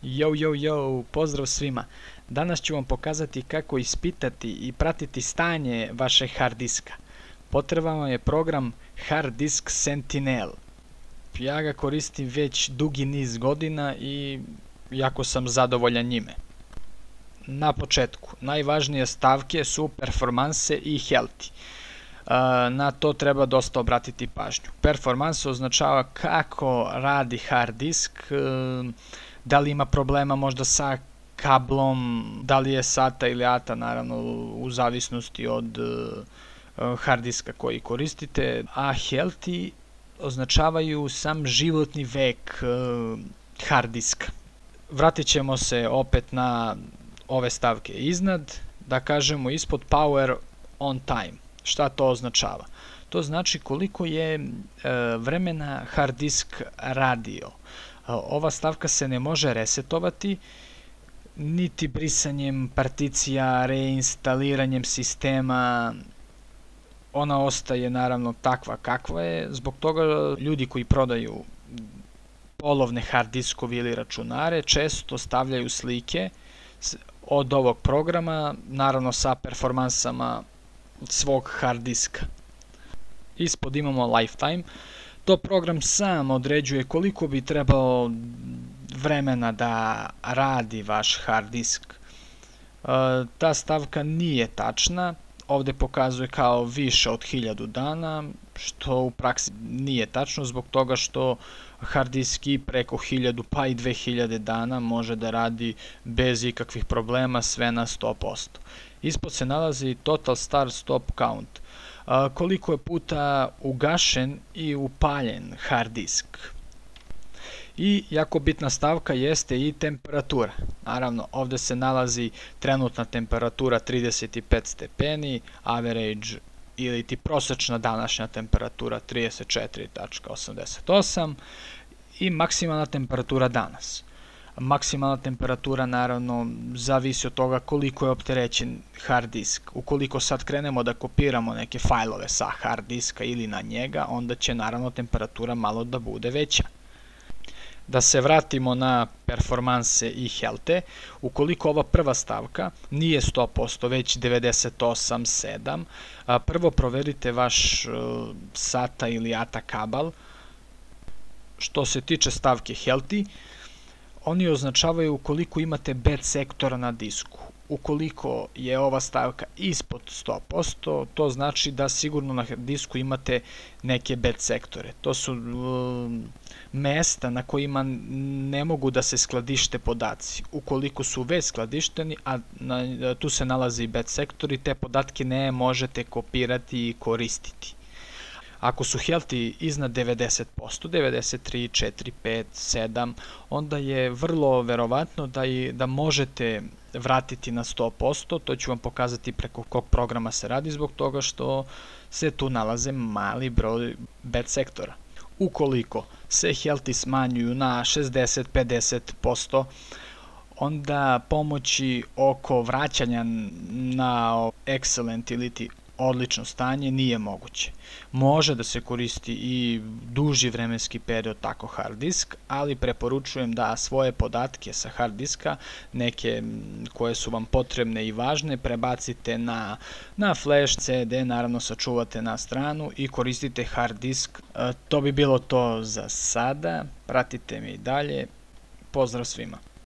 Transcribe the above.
Yo, pozdrav svima. Danas ću vam pokazati kako ispitati i pratiti stanje vašeg hard diska. Potreban vam je program Hard Disk Sentinel. Ja ga koristim već dugi niz godina i jako sam zadovoljan njime. Na početku, najvažnije stavke su performanse i healthy. Na to treba dosta obratiti pažnju. Performans označava kako radi hard disk, da li ima problema možda sa kablom, da li je SATA ili ATA, naravno u zavisnosti od hard diska koji koristite, a healthy označavaju sam životni vek hard diska. Vratit ćemo se opet na ove stavke iznad, da kažemo ispod power on time. Šta to označava? To znači koliko je vremena hard disk radio. Ova stavka se ne može resetovati, niti brisanjem particija, reinstaliranjem sistema. Ona ostaje naravno takva kakva je. Zbog toga ljudi koji prodaju polovne hard diskovi ili računare često stavljaju slike od ovog programa, naravno sa performansama svog hard diska. Ispod imamo lifetime. To program sam određuje koliko bi trebalo vremena da radi vaš hard disk. Ta stavka nije tačna. Ovde pokazuje kao više od 1000 dana, što u praksi nije tačno zbog toga što hard disk i preko 1000 pa i 2000 dana može da radi bez ikakvih problema, sve na 100%. Ispod se nalazi total start stop count. Koliko je puta ugašen i upaljen hard disk. I jako bitna stavka jeste i temperatura. Naravno, ovde se nalazi trenutna temperatura 35 stepeni, average ili ti prosečna današnja temperatura 34,88 i maksimalna temperatura danas. Maksimalna temperatura naravno zavisi od toga koliko je opterećen hard disk. Ukoliko sad krenemo da kopiramo neke fajlove sa hard diska ili na njega, onda će naravno temperatura malo da bude veća. Da se vratimo na performanse i healthy, ukoliko ova prva stavka nije 100%, već 98,7%, prvo proverite vaš SATA ili ATA kabel. Što se tiče stavke healthy, oni označavaju ukoliko imate bad sektora na disku. Ukoliko je ova stavka ispod 100%, to znači da sigurno na disku imate neke bad sektore. To su mesta na kojima ne mogu da se skladište podaci. Ukoliko su već skladišteni, a tu se nalaze i bad sektori, te podatke ne možete kopirati i koristiti. Ako su healthy iznad 90%, 93, 4, 5, 7, onda je vrlo verovatno da možete vratiti na 100%, to ću vam pokazati preko kog programa se radi zbog toga što se tu nalaze mali bad sektora. Ukoliko se healthy smanjuju na 60-50%, onda pomoći oko vraćanja na excellent ili ti odlično stanje nije moguće. Može da se koristi i duži vremenski period tako hard disk, ali preporučujem da svoje podatke sa hard diska, neke koje su vam potrebne i važne, prebacite na flash, CD, naravno sačuvate na stranu i koristite hard disk. To bi bilo to za sada. Pratite me i dalje. Pozdrav svima.